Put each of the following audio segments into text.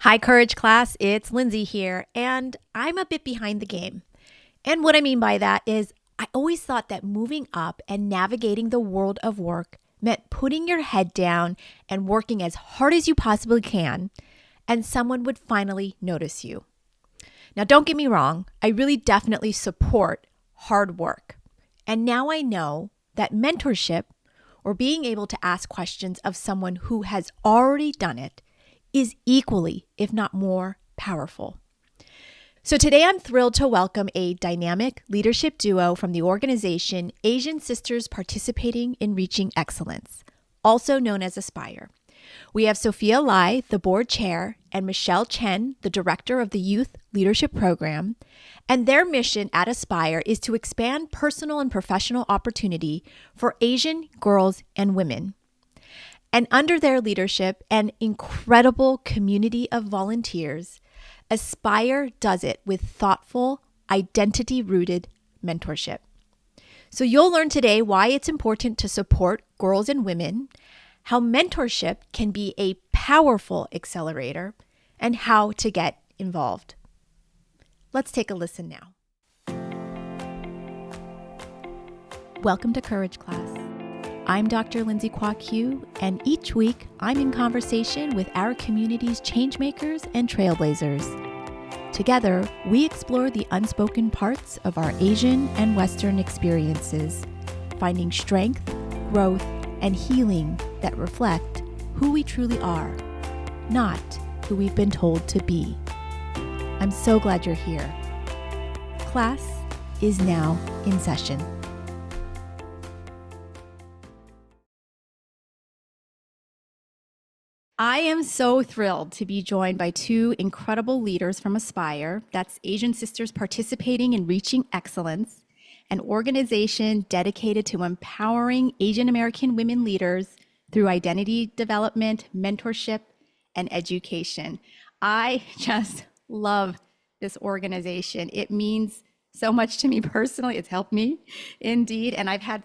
Hi, Courage class. It's Lindsay here, and I'm a bit behind the game. And what I mean by that is, I always thought that moving up and navigating the world of work meant putting your head down and working as hard as you possibly can, and someone would finally notice you. Now, don't get me wrong, I really definitely support hard work. And now I know that mentorship, or being able to ask questions of someone who has already done it, is equally, if not more, powerful. So today I'm thrilled to welcome a dynamic leadership duo from the organization Asian Sisters Participating in Reaching Excellence, also known as Aspire. We have Sophia Lai, the board chair, and Michelle Chen, the director of the Youth Leadership Program. And their mission at Aspire is to expand personal and professional opportunity for Asian girls and women. And under their leadership and incredible community of volunteers, Aspire does it with thoughtful, identity-rooted mentorship. So you'll learn today why it's important to support girls and women, how mentorship can be a powerful accelerator, and how to get involved. Let's take a listen now. Welcome to Courage Class. I'm Dr. Lindsay Kwock Hu, and each week I'm in conversation with our community's changemakers and trailblazers. Together, we explore the unspoken parts of our Asian and Western experiences, finding strength, growth, and healing that reflect who we truly are, not who we've been told to be. I'm so glad you're here. Class is now in session. I am so thrilled to be joined by two incredible leaders from Aspire. That's Asian Sisters Participating in Reaching Excellence, an organization dedicated to empowering Asian American women leaders through identity development, mentorship, and education. I just love this organization. It means so much to me personally. It's helped me indeed. And I've had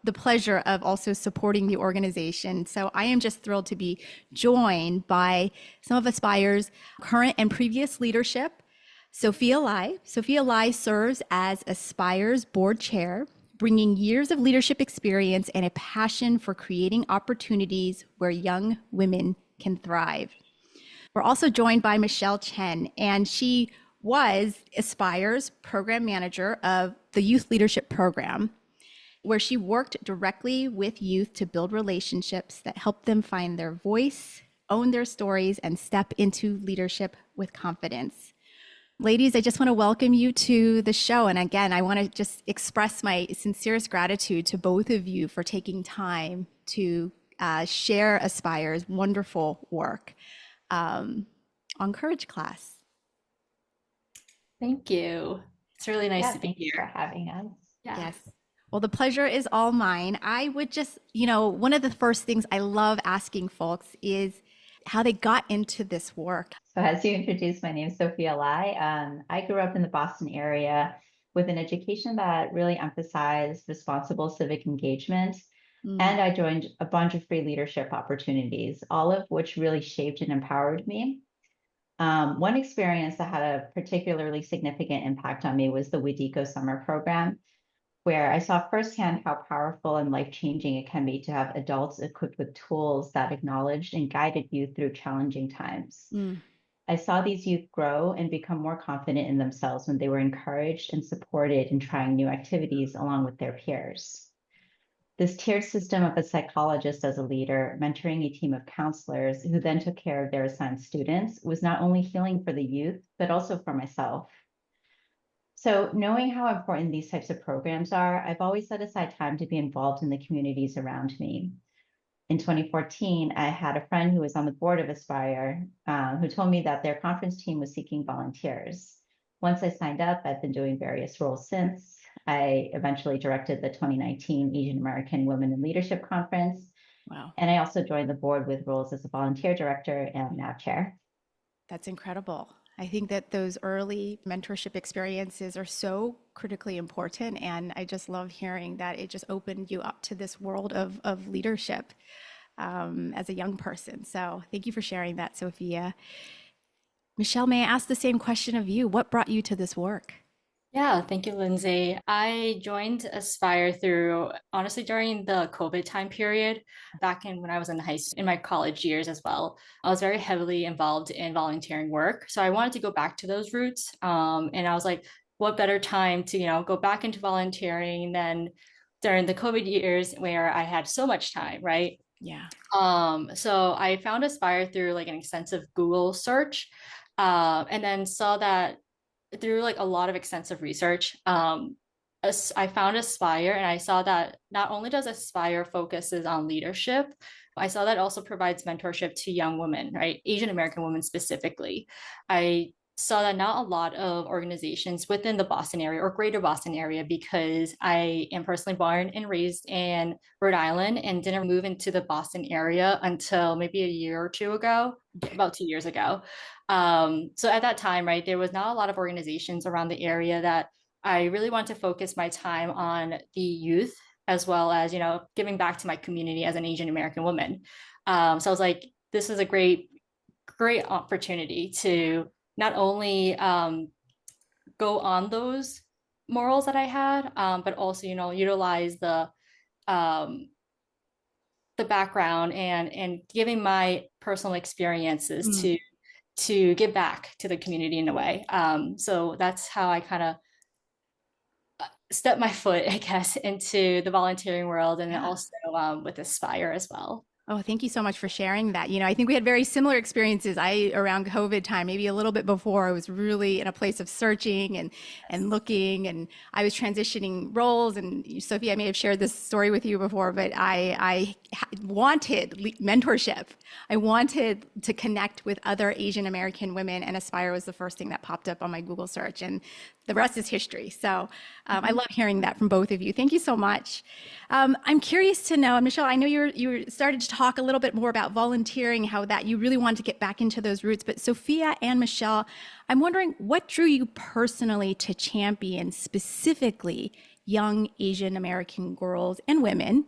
the pleasure of also supporting the organization. So I am just thrilled to be joined by some of Aspire's current and previous leadership. Sophia Lai. Sophia Lai serves as Aspire's board chair, bringing years of leadership experience and a passion for creating opportunities where young women can thrive. We're also joined by Michelle Chen, and she was Aspire's program manager of the Youth Leadership Program, where she worked directly with youth to build relationships that help them find their voice, own their stories, and step into leadership with confidence. Ladies, I just want to welcome you to the show. And again, I want to just express my sincerest gratitude to both of you for taking time to share Aspire's wonderful work on Courage Class. Thank you. It's really nice to be Thank you for here. having us. Yeah. Yes. Well, the pleasure is all mine. I would just, one of the first things I love asking folks is how they got into this work. So as you introduced, my name is Sophia Lai. I grew up in the Boston area with an education that really emphasized responsible civic engagement. And I joined a bunch of free leadership opportunities, all of which really shaped and empowered me. One experience that had a particularly significant impact on me was the Wadiko Summer Program, where I saw firsthand how powerful and life-changing it can be to have adults equipped with tools that acknowledged and guided youth through challenging times. I saw these youth grow and become more confident in themselves when they were encouraged and supported in trying new activities along with their peers. This tiered system of a psychologist as a leader, mentoring a team of counselors who then took care of their assigned students, was not only healing for the youth, but also for myself. So knowing how important these types of programs are, I've always set aside time to be involved in the communities around me. In 2014, I had a friend who was on the board of Aspire who told me that their conference team was seeking volunteers. Once I signed up, I've been doing various roles since. I eventually directed the 2019 Asian American Women in Leadership Conference. Wow. And I also joined the board with roles as a volunteer director and NAV chair. That's incredible. I think that those early mentorship experiences are so critically important. And I just love hearing that it just opened you up to this world of leadership as a young person. So thank you for sharing that, Sophia. Michelle, may I ask the same question of you? What brought you to this work? Yeah, thank you, Lindsay. I joined Aspire through honestly during the COVID time period, back in when I was in high school, in my college years as well. I was very heavily involved in volunteering work. So I wanted to go back to those roots. And I was like, what better time to, go back into volunteering than during the COVID years where I had so much time, right? Yeah. So I found Aspire through like an extensive Google search, and then saw that through like a lot of extensive research, I found Aspire and I saw that not only does Aspire focuses on leadership, I saw that also provides mentorship to young women, right? Asian American women specifically. I saw that not a lot of organizations within the Boston area or greater Boston area, because I am personally born and raised in Rhode Island and didn't move into the Boston area until maybe a year or two ago, about 2 years ago. So at that time, right, there was not a lot of organizations around the area that I really want to focus my time on the youth as well as, giving back to my community as an Asian American woman. So I was like, this is a great opportunity to not only go on those morals that I had, but also, utilize um, the background and giving my personal experiences Mm. to give back to the community in a way. So that's how I kind of stepped my foot, I guess, into the volunteering world, and then Yeah. also with Aspire as well. Oh, thank you so much for sharing that. I think we had very similar experiences. Around COVID time, maybe a little bit before, I was really in a place of searching and looking, and I was transitioning roles. And Sophie, I may have shared this story with you before, but I wanted mentorship. I wanted to connect with other Asian American women, and Aspire was the first thing that popped up on my Google search, and the rest is history. So I love hearing that from both of you. Thank you so much. I'm curious to know, and Michelle, I know you started to talk a little bit more about volunteering, how that you really wanted to get back into those roots. But Sophia and Michelle, I'm wondering what drew you personally to champion specifically young Asian American girls and women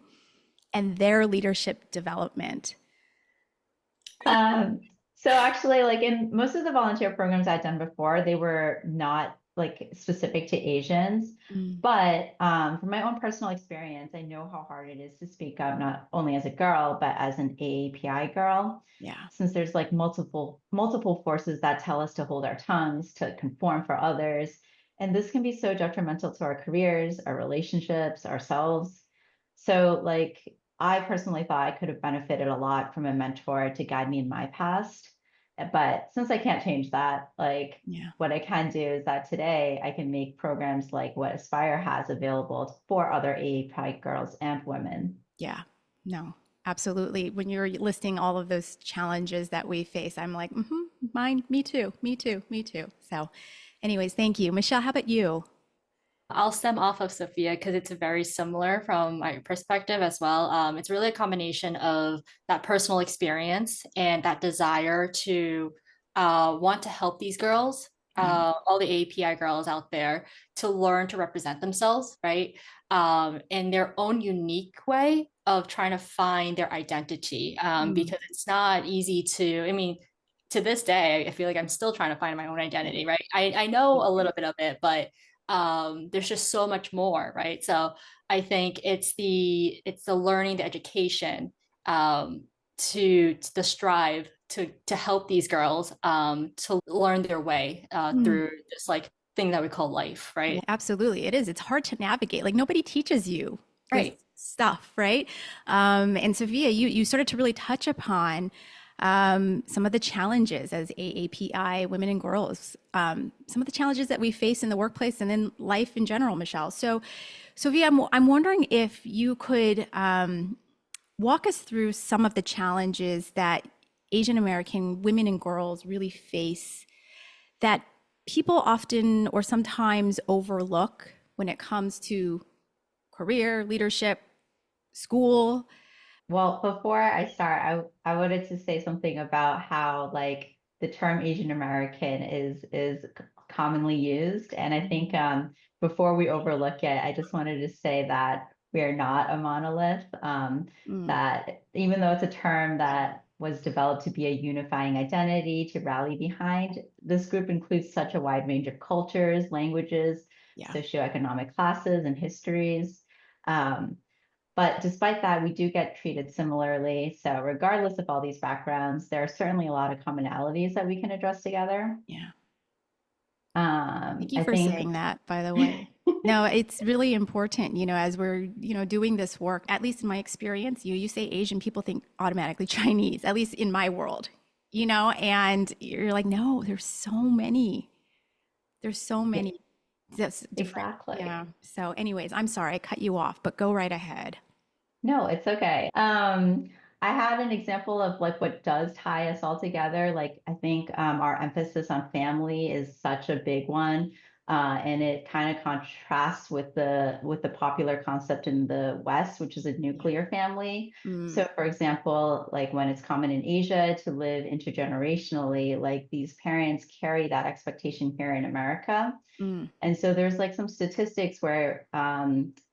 and their leadership development. Um, so actually, like in most of the volunteer programs I'd done before, they were not like specific to Asians. Mm, But from my own personal experience, I know how hard it is to speak up, not only as a girl, but as an AAPI girl, yeah. since there's like multiple forces that tell us to hold our tongues, to conform for others. And this can be so detrimental to our careers, our relationships, ourselves. So like I personally thought I could have benefited a lot from a mentor to guide me in my past. But since I can't change that, like Yeah. what I can do is that today I can make programs like what Aspire has available for other AAPI girls and women. Yeah. No, absolutely. When you're listing all of those challenges that we face, I'm like, mine, me too, me too, me too. So, anyways, thank you. Michelle, how about you? I'll stem off of Sophia because it's very similar from my perspective as well. It's really a combination of that personal experience and that desire to want to help these girls, Yeah. all the API girls out there, to learn to represent themselves, right? In their own unique way of trying to find their identity, Mm, because it's not easy to, I mean, to this day, I feel like I'm still trying to find my own yeah. identity, right? I know a little bit of it, but there's just so much more, right? So I think it's the learning, the education, to the strive to help these girls to learn their way Mm, through this like thing that we call life, yeah, right? absolutely. It is. It's hard to navigate. Like nobody teaches you this Right. stuff, right? And Sophia, you started to really touch upon some of the challenges as AAPI women and girls, some of the challenges that we face in the workplace and in life in general, Michelle. So, Sophia, I'm wondering if you could walk us through some of the challenges that Asian American women and girls really face that people often or sometimes overlook when it comes to career, leadership, school. Well, before I start, I wanted to say something about how like the term Asian American is commonly used, and I think before we overlook it, I just wanted to say that we are not a monolith. Mm, That even though it's a term yeah. that was developed to be a unifying identity to rally behind. This group includes such a wide range of cultures, languages, socioeconomic classes, and histories. But despite that, we do get treated similarly. So regardless of all these backgrounds, there are certainly a lot of commonalities that we can address together. Yeah. Thank you for saying that, by the way. No, it's really important, as we're, doing this work, at least in my experience, you say Asian, people think automatically Chinese, at least in my world, and you're like, no, there's so many. There's so many. That's different. Exactly. Yeah. So anyways, I'm sorry, I cut you off, but go right ahead. No, it's okay. I had an example of like what does tie us all together. Like I think our emphasis on family is such a big one, and it kind of contrasts with the popular concept in the West, which is a nuclear family. So, for example, like when it's common in Asia to live intergenerationally, like these parents carry that expectation here in America. And so there's like some statistics where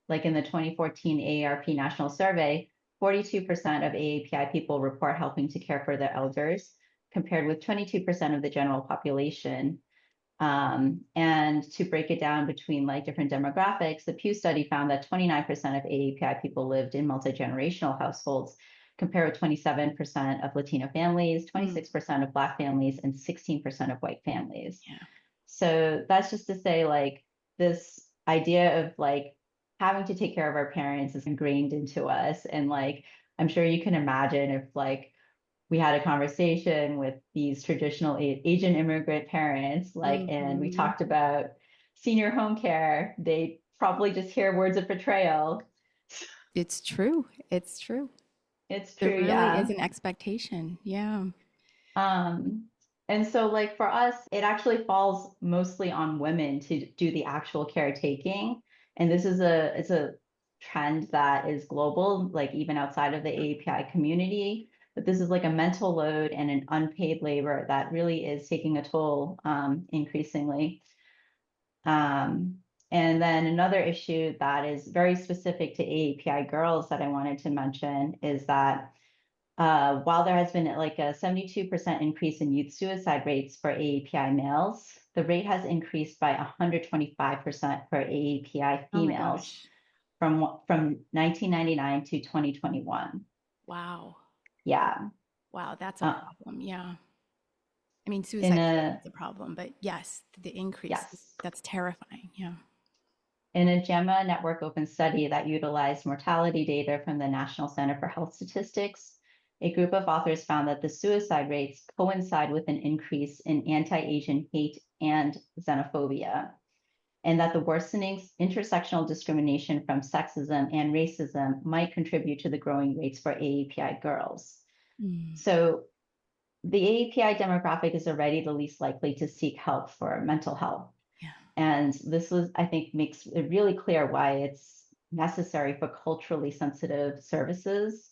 like in the 2014 AARP National Survey, 42% of AAPI people report helping to care for their elders, compared with 22% of the general population. And to break it down between like different demographics, the Pew study found that 29% of AAPI people lived in multi-generational households, compared with 27% of Latino families, 26% of Black families, and 16% of white families. Yeah. So that's just to say, like, this idea of like having to take care of our parents is ingrained into us. And like, I'm sure you can imagine if like we had a conversation with these traditional Asian immigrant parents, like, and we talked about senior home care, they probably just hear words of betrayal. It's true. It's true. It's true. It really yeah. is an expectation. Yeah. And so like for us, it actually falls mostly on women to do the actual caretaking. And this is it's a trend that is global, like even outside of the AAPI community. But this is like a mental load and an unpaid labor that really is taking a toll increasingly. And then another issue that is very specific to AAPI girls that I wanted to mention is that while there has been like a 72% increase in youth suicide rates for AAPI males, the rate has increased by 125% for AAPI females from 1999 to 2021. Wow. Yeah. Wow, that's a problem. Yeah. I mean, suicide is a problem, but yes, the increase, that's terrifying. Yeah. In a GEMMA network open study that utilized mortality data from the National Center for Health Statistics, a group of authors found that the suicide rates coincide with an increase in anti-Asian hate and xenophobia, and that the worsening intersectional discrimination from sexism and racism might contribute to the growing rates for AAPI girls. So the AAPI demographic is already the least likely to seek help for mental health. Yeah. And this was, I think, makes it really clear why it's necessary for culturally sensitive services.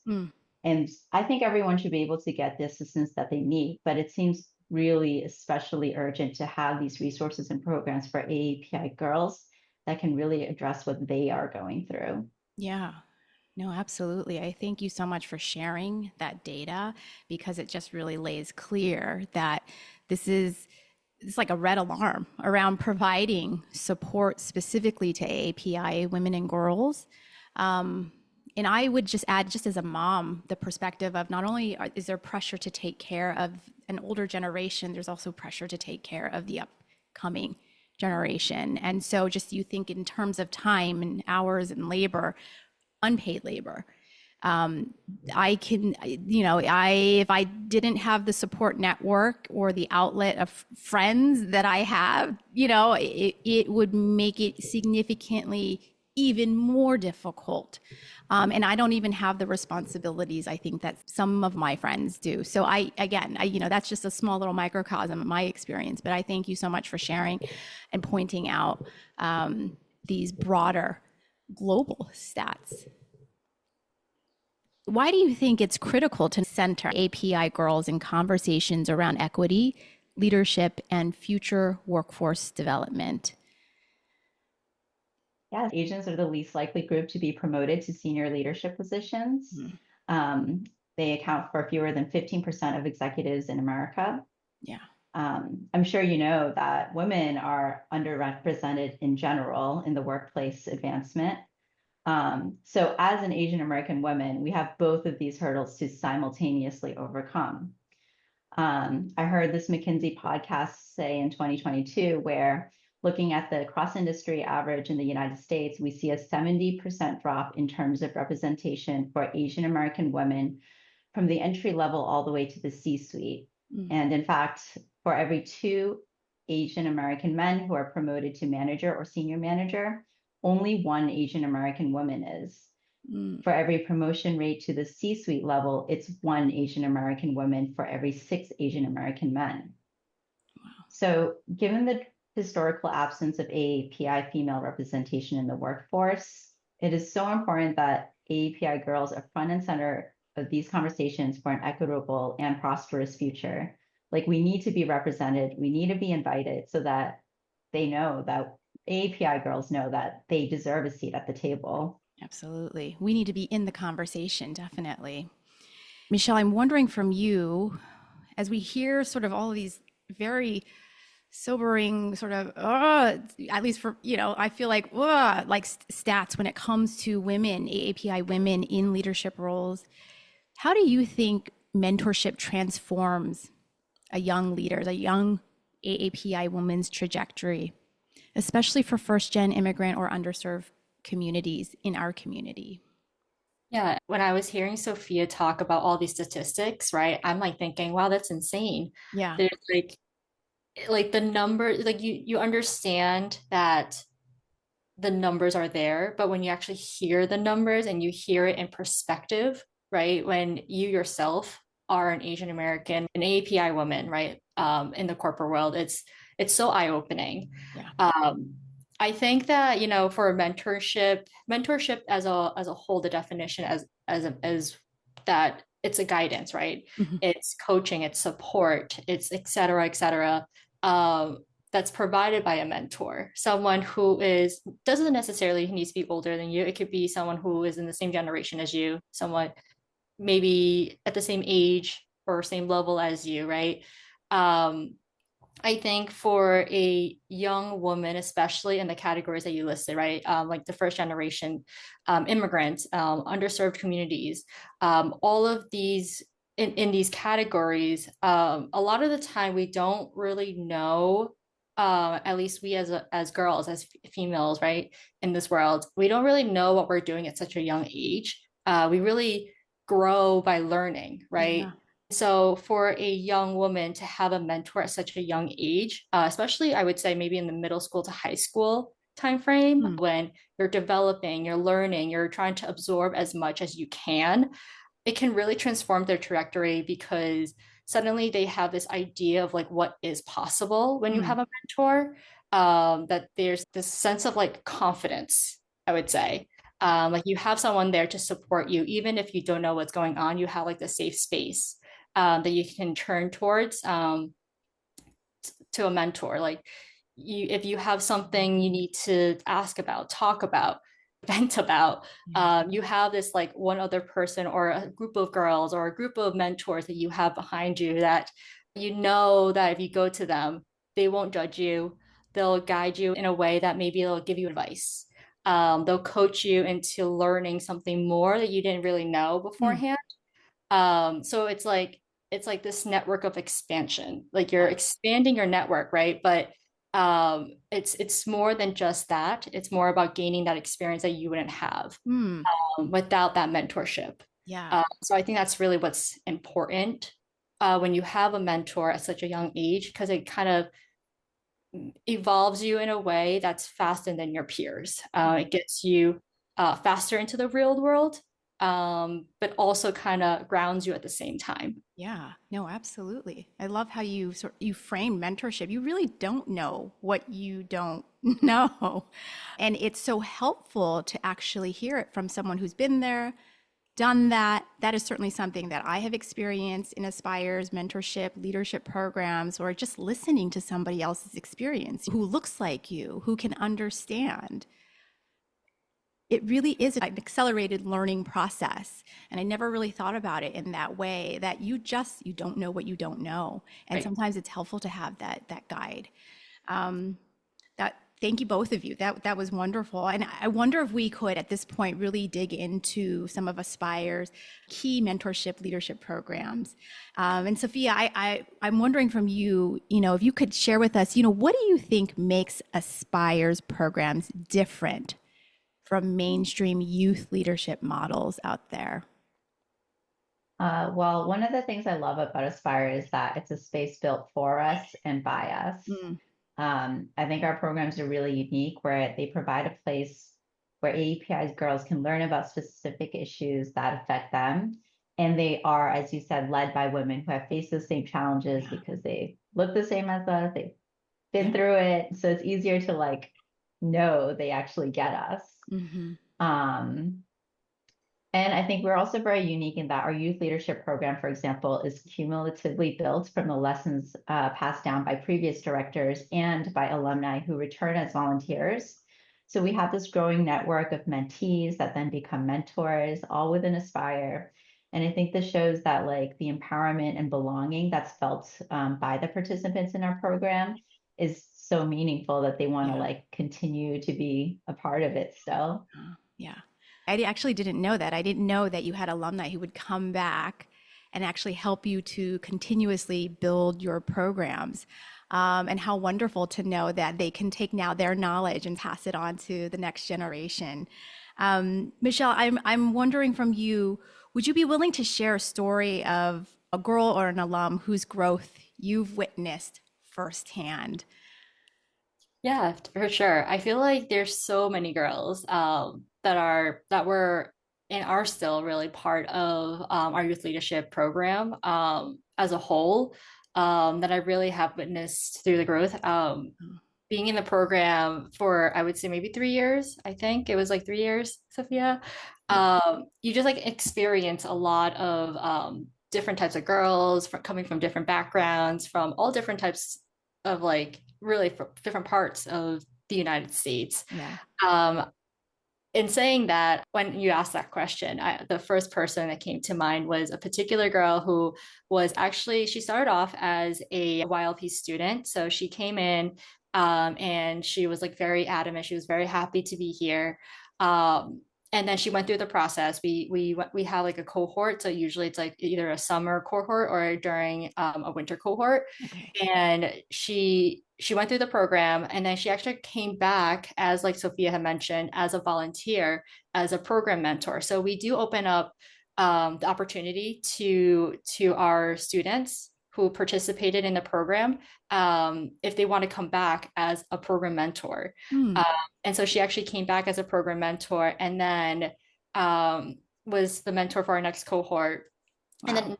And I think everyone should be able to get the assistance that they need, but it seems really especially urgent to have these resources and programs for AAPI girls that can really address what they are going through. Yeah. No, absolutely. I thank you so much for sharing that data, because it just really lays clear that it's like a red alarm around providing support specifically to AAPI women and girls. And I would just add, just as a mom, the perspective of not only is there pressure to take care of an older generation, there's also pressure to take care of the upcoming generation. And so just you think in terms of time and hours and labor, unpaid labor. If I didn't have the support network or the outlet of friends that I have, it would make it significantly even more difficult. And I don't even have the responsibilities I think that some of my friends do. So that's just a small little microcosm of my experience, but I thank you so much for sharing and pointing out these broader global stats. Why do you think it's critical to center API girls in conversations around equity, leadership, and future workforce development? Yes, Asians are the least likely group to be promoted to senior leadership positions. they account for fewer than 15% of executives in America. Yeah. I'm sure you know that women are underrepresented in general in the workplace advancement. So as an Asian American woman, we have both of these hurdles to simultaneously overcome. I heard this McKinsey podcast say in 2022, where looking at the cross-industry average in the United States, we see a 70% drop in terms of representation for Asian American women from the entry level all the way to the C-suite. And in fact, for every 2 Asian American men who are promoted to manager or senior manager, only 1 Asian American woman is. For every promotion rate to the C-suite level, it's 1 Asian American woman for every 6 Asian American men. Wow. So given the historical absence of AAPI female representation in the workforce, it is so important that AAPI girls are front and center of these conversations for an equitable and prosperous future. Like, we need to be represented, we need to be invited so that they know that AAPI girls know that they deserve a seat at the table. Absolutely. We need to be in the conversation, definitely. Michelle, I'm wondering from you, as we hear sort of all of these very sobering sort of, at least for, I feel like stats when it comes to women, AAPI women in leadership roles. How do you think mentorship transforms a young leader, a young AAPI woman's trajectory, especially for first-gen immigrant or underserved communities in our community? Yeah, when I was hearing Sophia talk about all these statistics, right, I'm like thinking, wow, that's insane. Yeah. There's like the number, like you understand that the numbers are there, but when you actually hear the numbers and you hear it in perspective, right, when you yourself are an Asian American, an AAPI woman, right, in the corporate world, it's so eye-opening. Yeah. I think that, for mentorship as a whole, the definition as that it's a guidance, right? Mm-hmm. It's coaching, it's support, it's et cetera, that's provided by a mentor, someone who doesn't necessarily need to be older than you. It could be someone who is in the same generation as you, someone maybe at the same age or same level as you, right? I think for a young woman, especially in the categories that you listed, right? Like the first generation immigrants, underserved communities, all of these in these categories, a lot of the time we don't really know, at least we as girls, as females, right, in this world, we don't really know what we're doing at such a young age. We really grow by learning, right? Yeah. So for a young woman to have a mentor at such a young age, especially I would say maybe in the middle school to high school timeframe, when you're developing, you're learning, you're trying to absorb as much as you can, it can really transform their trajectory, because suddenly they have this idea of like what is possible when you have a mentor, that there's this sense of like confidence, I would say. Like you have someone there to support you, even if you don't know what's going on, you have like the safe space that you can turn towards, to a mentor. Like if you have something you need to ask about, talk about, vent about, you have this like one other person or a group of girls or a group of mentors that you have behind you, that that if you go to them, they won't judge you. They'll guide you in a way that maybe they'll give you advice. They'll coach you into learning something more that you didn't really know beforehand. So it's like this network of expansion, like you're expanding your network, right? But it's more than just that. It's more about gaining that experience that you wouldn't have without that mentorship. Yeah. So I think that's really what's important when you have a mentor at such a young age, because it kind of evolves you in a way that's faster than your peers. It gets you faster into the real world, but also kind of grounds you at the same time. Yeah, no, absolutely. I love how you frame mentorship. You really don't know what you don't know. And it's so helpful to actually hear it from someone who's been there, done that. That is certainly something that I have experienced in Aspire's mentorship, leadership programs, or just listening to somebody else's experience who looks like you, who can understand. it really is an accelerated learning process. And I never really thought about it in that way, that you don't know what you don't know. And Right. sometimes it's helpful to have that guide. That thank you both of you. That was wonderful. And I wonder if we could at this point really dig into some of Aspire's key mentorship leadership programs. And Sophia, I'm wondering from you, if you could share with us, what do you think makes Aspire's programs different from mainstream youth leadership models out there? Well, one of the things I love about Aspire is that it's a space built for us and by us. Mm, I think our programs are really unique where they provide a place where AAPI's girls can learn about specific issues that affect them. And they are, as you said, led by women who have faced those same challenges because they look the same as us. They've been through it. So it's easier to know they actually get us. mm-hmm. And I think we're also very unique in that our youth leadership program, for example, is cumulatively built from the lessons passed down by previous directors and by alumni who return as volunteers. So we have this growing network of mentees that then become mentors, all within Aspire. And I think this shows that the empowerment and belonging that's felt by the participants in our program is so meaningful that they want to continue to be a part of it still. Yeah. I actually didn't know that. I didn't know that you had alumni who would come back and actually help you to continuously build your programs. And how wonderful to know that they can take now their knowledge and pass it on to the next generation. Michelle, I'm wondering from you, would you be willing to share a story of a girl or an alum whose growth you've witnessed firsthand? Yeah, for sure. I feel like there's so many girls that were and are still really part of our youth leadership program as a whole that I really have witnessed through the growth. Being in the program for, I would say, maybe 3 years. I think it was like 3 years, Sophia. You just experience a lot of different types of girls coming from different backgrounds, from all different types of really different parts of the United States. Yeah. In saying that, when you asked that question, the first person that came to mind was a particular girl who she started off as a YLP student. So she came in and she was very adamant. She was very happy to be here. And then she went through the process. We have a cohort. So usually it's either a summer cohort or during a winter cohort. Okay. And she went through the program, and then she actually came back, as Sophia had mentioned, as a volunteer, as a program mentor. So we do open up the opportunity to our students who participated in the program if they want to come back as a program mentor. Hmm. And so she actually came back as a program mentor, and then was the mentor for our next cohort. Wow.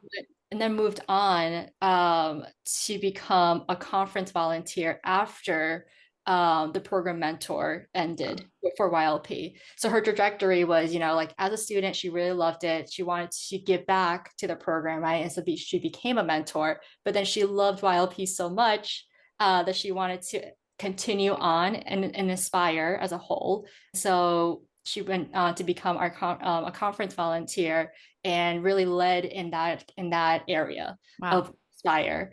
And then moved on to become a conference volunteer after the program mentor ended for YLP. So her trajectory was, as a student, she really loved it. She wanted to give back to the program, right? And so she became a mentor, but then she loved YLP so much that she wanted to continue on and aspire as a whole. So she went on to become a conference volunteer and really led in that area Wow. of Aspire.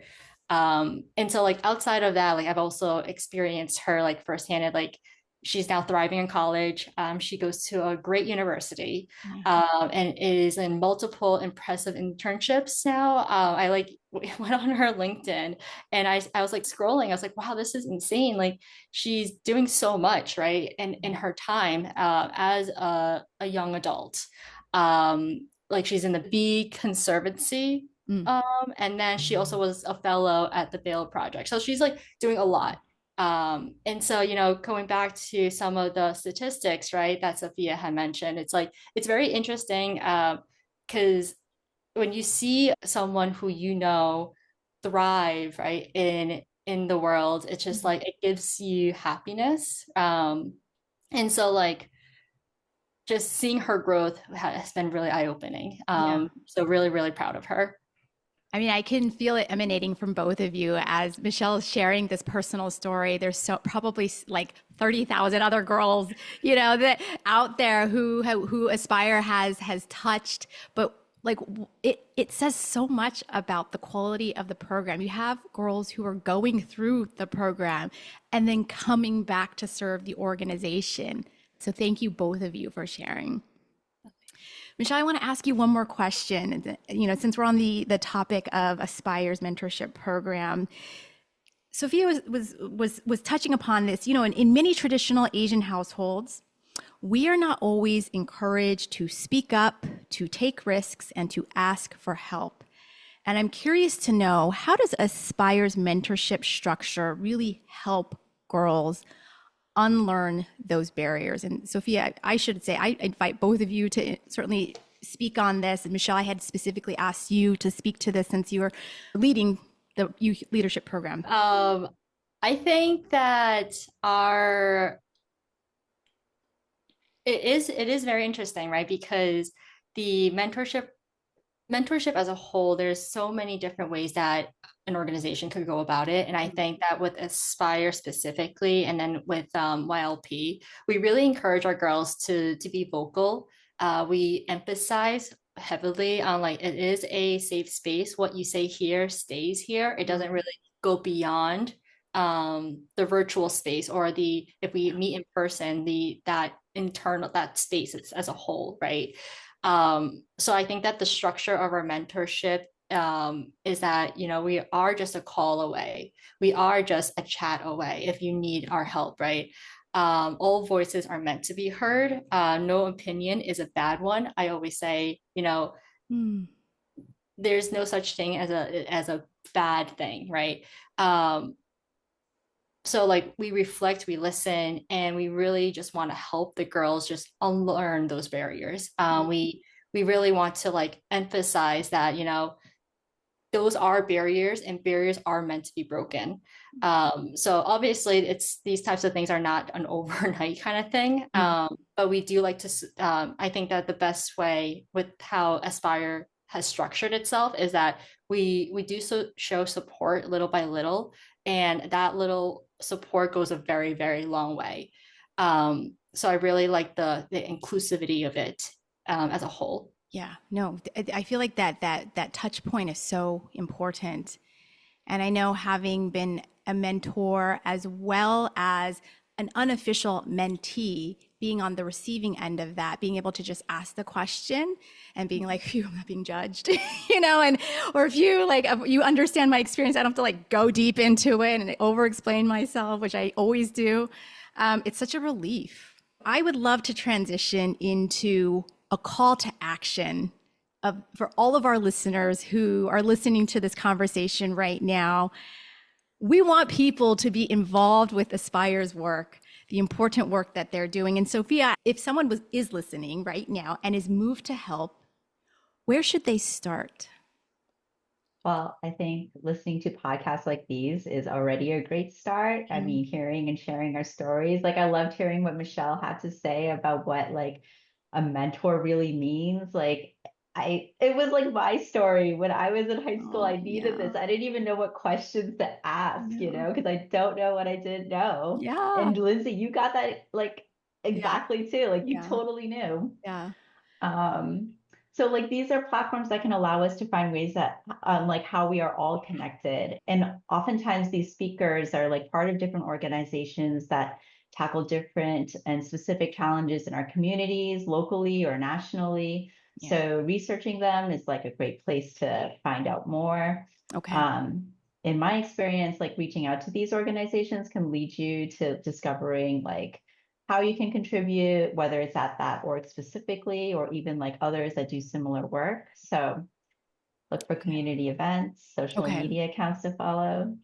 And so outside of that, I've also experienced her firsthand. She's now thriving in college. She goes to a great university and is in multiple impressive internships now. I went on her LinkedIn and I was scrolling. I was like, wow, this is insane. She's doing so much, right? And in her time as a young adult. She's in the Bee Conservancy. And then she also was a fellow at the Veil Project. So she's doing a lot. And so, going back to some of the statistics, right, that Sophia had mentioned, it's very interesting because when you see someone who thrive, right, in the world, it's just it gives you happiness. And so just seeing her growth has been really eye-opening. Yeah. So really, really proud of her. I mean, I can feel it emanating from both of you as Michelle is sharing this personal story. There's probably like 30,000 other girls, that out there who Aspire has touched, but like it says so much about the quality of the program. You have girls who are going through the program and then coming back to serve the organization. So thank you both of you for sharing. Michelle, I want to ask you one more question. Since we're on the topic of Aspire's mentorship program, Sophia was touching upon this. In many traditional Asian households, we are not always encouraged to speak up, to take risks, and to ask for help. And I'm curious to know, how does Aspire's mentorship structure really help girls unlearn those barriers? And Sophia, I should say, I invite both of you to certainly speak on this. And Michelle, I had specifically asked you to speak to this since you are leading the youth leadership program. I think that it is very interesting, right? Because the mentorship as a whole, there's so many different ways that an organization could go about it. And I think that with Aspire specifically, and then with YLP, we really encourage our girls to be vocal. We emphasize heavily on like, it is a safe space. What you say here stays here. It doesn't really go beyond the virtual space, or if we meet in person, that space as a whole, right? So I think that the structure of our mentorship is that, we are just a call away. We are just a chat away if you need our help, right? All voices are meant to be heard. No opinion is a bad one. I always say, there's no such thing as a bad thing, right? So like, we reflect, we listen, and we really just want to help the girls just unlearn those barriers. We really want to like emphasize that, those are barriers, and barriers are meant to be broken. So obviously these types of things are not an overnight kind of thing. But we do like to, I think that the best way with how Aspire has structured itself is that we do show support little by little, and that little support goes a very, very long way. So I really like the inclusivity of it as a whole. Yeah, no, I feel like that touch point is so important. And I know, having been a mentor as well as an unofficial mentee, being on the receiving end of that, being able to just ask the question and being like, phew, I'm not being judged, or if you understand my experience, I don't have to like go deep into it and over explain myself, which I always do. It's such a relief. I would love to transition into a call to action for all of our listeners who are listening to this conversation right now. We want people to be involved with Aspire's work, the important work that they're doing. And Sophia, if someone is listening right now and is moved to help, where should they start? Well, I think listening to podcasts like these is already a great start. I mean, hearing and sharing our stories. Like, I loved hearing what Michelle had to say about what like a mentor really means. Like, it was like my story when I was in high school. I needed this. I didn't even know what questions to ask, because I don't know what I didn't know. Yeah. And Lindsay, you got that like exactly too. Like, you totally knew. Yeah. So like, these are platforms that can allow us to find ways that like how we are all connected. And oftentimes these speakers are like part of different organizations that tackle different and specific challenges in our communities, locally or nationally. So researching them is like a great place to find out more. Okay. In my experience, like, reaching out to these organizations can lead you to discovering like how you can contribute, whether it's at that org specifically, or even like others that do similar work. So look for community events, social media accounts to follow.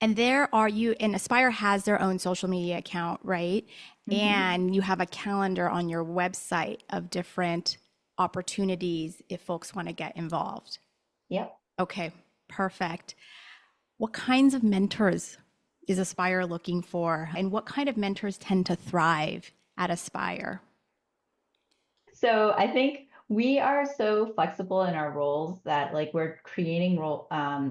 And and Aspire has their own social media account, right? And you have a calendar on your website of different opportunities if folks want to get involved. Yep. Okay, perfect. What kinds of mentors is Aspire looking for? And what kind of mentors tend to thrive at Aspire? So I think We are so flexible in our roles that like we're creating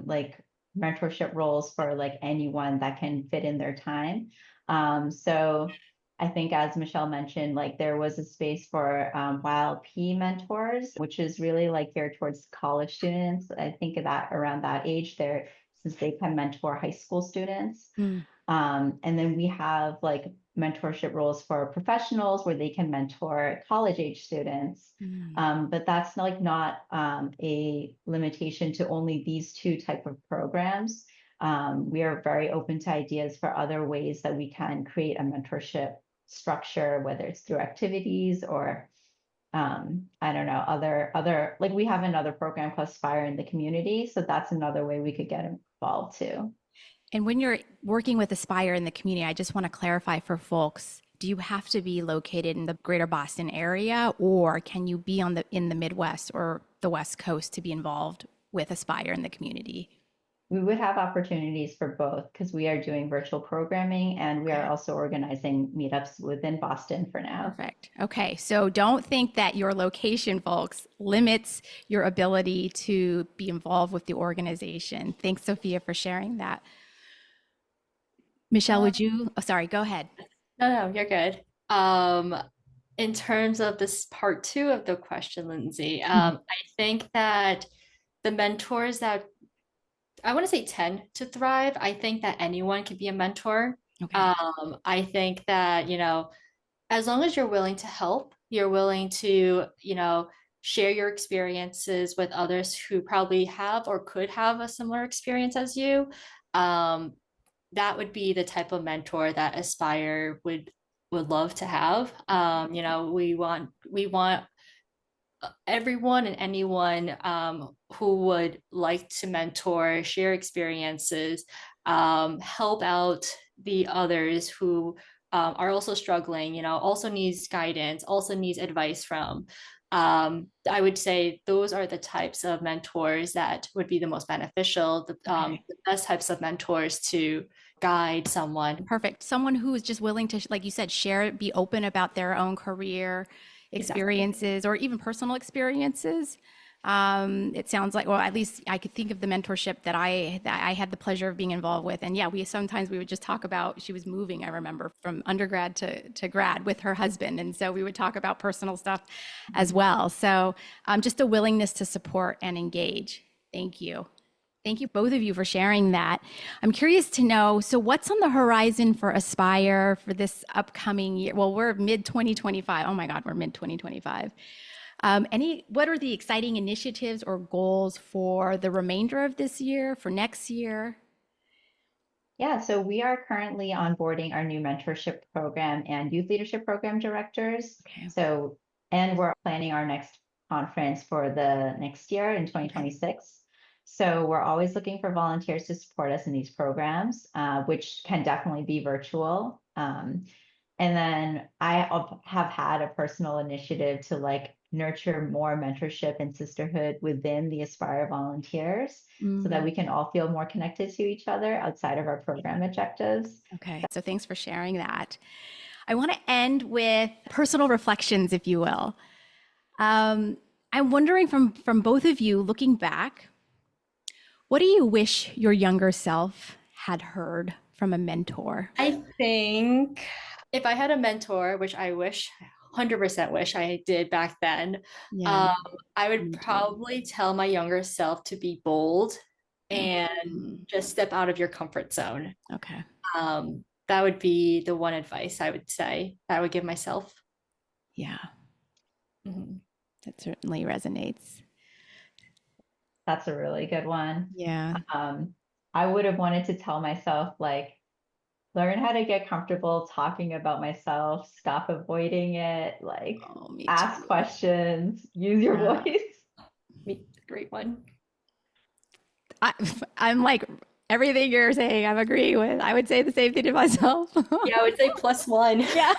like mentorship roles for like anyone that can fit in their time. So I think as Michelle mentioned, like there was a space for YLP mentors, which is really like geared towards college students. I think that around that age there, since they can mentor high school students. Mm. And then we have like mentorship roles for professionals where they can mentor college age students. But that's not a limitation to only these two type of programs. We are very open to ideas for other ways that we can create a mentorship structure, whether it's through activities or I don't know, other like we have another program called Spire in the community. So that's another way we could get involved too. And when you're working with Aspire in the community, I just want to clarify for folks, do you have to be located in the greater Boston area, or can you be in the Midwest or the West Coast to be involved with Aspire in the community? We would have opportunities for both because we are doing virtual programming and we are also organizing meetups within Boston for now. Perfect. Okay. So don't think that your location, folks, limits your ability to be involved with the organization. Thanks, Sophia, for sharing that. Michelle, would you? Oh, sorry, go ahead. No, you're good. In terms of this part two of the question, Lindsay, I think that the mentors that I want to say tend to thrive. I think that anyone can be a mentor. Okay. I think that, as long as you're willing to help, you're willing to, share your experiences with others who probably have or could have a similar experience as you. That would be the type of mentor that Aspire would love to have. We want everyone and anyone who would like to mentor, share experiences, help out the others who are also struggling, also needs guidance, also needs advice from. I would say those are the types of mentors that would be the most beneficial, the best types of mentors to guide someone. Perfect. Someone who is just willing to, like you said, share, be open about their own career experiences or even personal experiences. It sounds like, well, at least I could think of the mentorship that I had the pleasure of being involved with. And yeah, we would just talk about, she was moving, I remember, from undergrad to grad with her husband. And so we would talk about personal stuff as well. So just a willingness to support and engage. Thank you. Thank you, both of you, for sharing that. I'm curious to know, so what's on the horizon for Aspire for this upcoming year? Well, we're mid-2025. Oh my God, we're mid-2025. What are the exciting initiatives or goals for the remainder of this year, for next year? Yeah, so we are currently onboarding our new mentorship program and youth leadership program directors. Okay. And we're planning our next conference for the next year in 2026. So we're always looking for volunteers to support us in these programs, which can definitely be virtual. And then I have had a personal initiative to like nurture more mentorship and sisterhood within the Aspire volunteers so that we can all feel more connected to each other outside of our program objectives. Okay, so thanks for sharing that. I want to end with personal reflections, if you will. I'm wondering from both of you, looking back, what do you wish your younger self had heard from a mentor? I think if I had a mentor, which I 100% wish I did back then, I would probably tell my younger self to be bold and just step out of your comfort zone. Okay. That would be the one advice I would say that I would give myself. Yeah. Mm-hmm. That certainly resonates. That's a really good one. Yeah. I would have wanted to tell myself, like, learn how to get comfortable talking about myself, stop avoiding it, like ask questions, use your voice. Great one. I'm like, everything you're saying, I'm agreeing with. I would say the same thing to myself. Yeah, I would say +1. Yeah.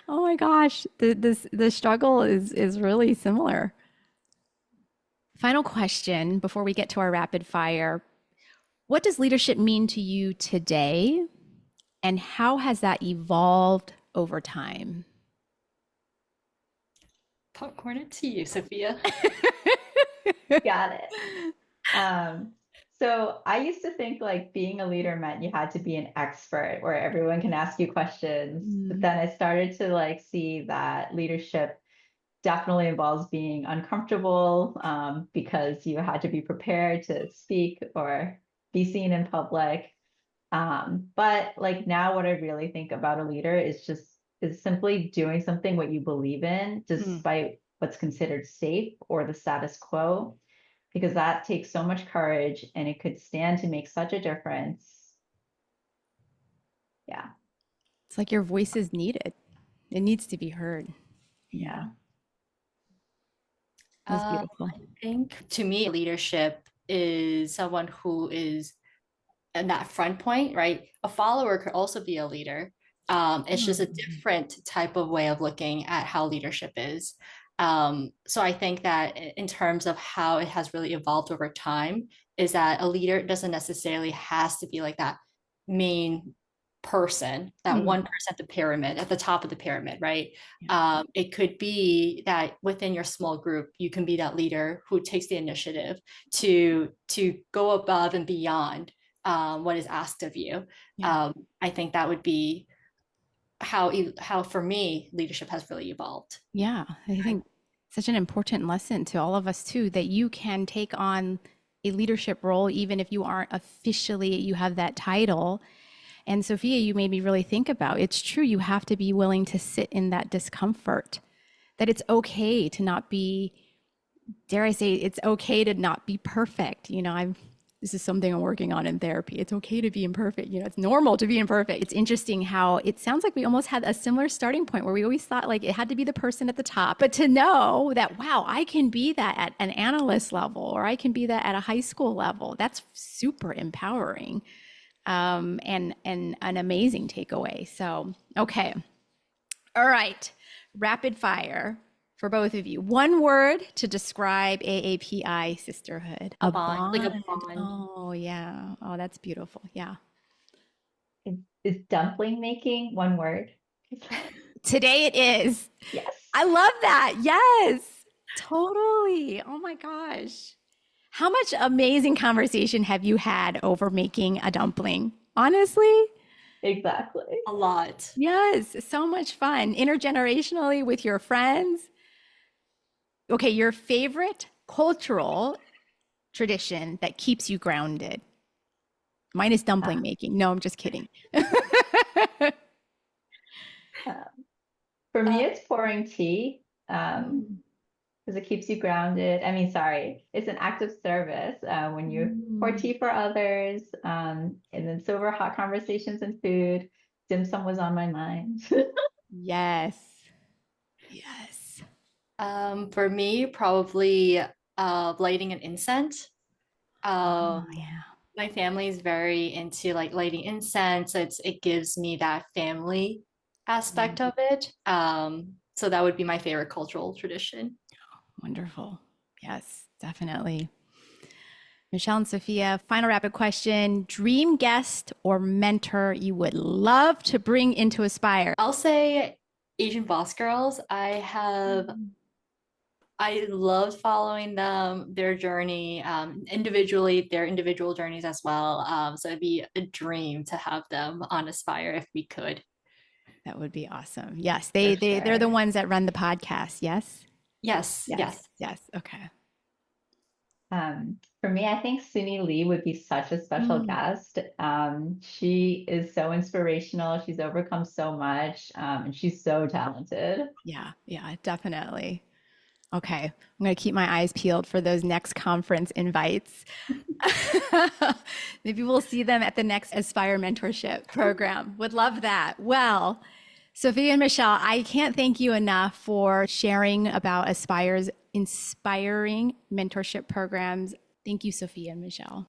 Oh my gosh, the struggle is really similar. Final question before we get to our rapid fire. What does leadership mean to you today, and how has that evolved over time? Popcorn it to you, Sophia. Got it. So I used to think like being a leader meant you had to be an expert where everyone can ask you questions. But then I started to like see that leadership definitely involves being uncomfortable, because you had to be prepared to speak or be seen in public. But like now what I really think about a leader is simply doing something what you believe in, despite what's considered safe or the status quo, because that takes so much courage and it could stand to make such a difference. Yeah. It's like your voice is needed. It needs to be heard. Yeah. That's beautiful. I think to me, leadership is someone who is in that front point, right? A follower could also be a leader. It's just a different type of way of looking at how leadership is. So I think that in terms of how it has really evolved over time, is that a leader doesn't necessarily has to be like that main person, that 1% at the pyramid, at the top of the pyramid, right? It could be that within your small group, you can be that leader who takes the initiative to go above and beyond what is asked of you. I think that would be how for me leadership has really evolved. Yeah, I think such an important lesson to all of us too, that you can take on a leadership role even if you aren't officially, you have that title. And Sophia, you made me really think about, it's true, you have to be willing to sit in that discomfort, that it's okay to not be, dare I say, it's okay to not be perfect. You know, this is something I'm working on in therapy. It's okay to be imperfect. You know, it's normal to be imperfect. It's interesting how it sounds like we almost had a similar starting point where we always thought like it had to be the person at the top, but to know that, wow, I can be that at an analyst level, or I can be that at a high school level. That's super empowering. And an amazing takeaway. So, okay. All right. Rapid fire for both of you. One word to describe AAPI sisterhood. A bond, like a bond. Oh, yeah. Oh, that's beautiful. Yeah. Is dumpling making one word? Today it is. Yes. I love that. Yes, totally. Oh my gosh. How much amazing conversation have you had over making a dumpling? Honestly? Exactly. A lot. Yes, so much fun. Intergenerationally with your friends. Okay, your favorite cultural tradition that keeps you grounded. Mine is dumpling making. No, I'm just kidding. For me, it's pouring tea, because it keeps you grounded. I mean, sorry, it's an act of service when you pour tea for others, and then silver hot conversations and food. Dim sum was on my mind. Yes. Yes. For me, probably lighting an incense. Oh, yeah. My family is very into like lighting incense. It gives me that family aspect of it. So that would be my favorite cultural tradition. Wonderful. Yes, definitely. Michelle and Sophia, final rapid question. Dream guest or mentor you would love to bring into Aspire? I'll say Asian Boss Girls. I loved following them, their journey, individually, their individual journeys as well. So it'd be a dream to have them on Aspire if we could. That would be awesome. Yes, they're the ones that run the podcast. Yes. Yes. Okay. For me, I think Suni Lee would be such a special guest. She is so inspirational. She's overcome so much, and she's so talented. Yeah, definitely. Okay, I'm going to keep my eyes peeled for those next conference invites. Maybe we'll see them at the next Aspire mentorship program. Would love that. Well, Sophia and Michelle, I can't thank you enough for sharing about Aspire's inspiring mentorship programs. Thank you, Sophia and Michelle.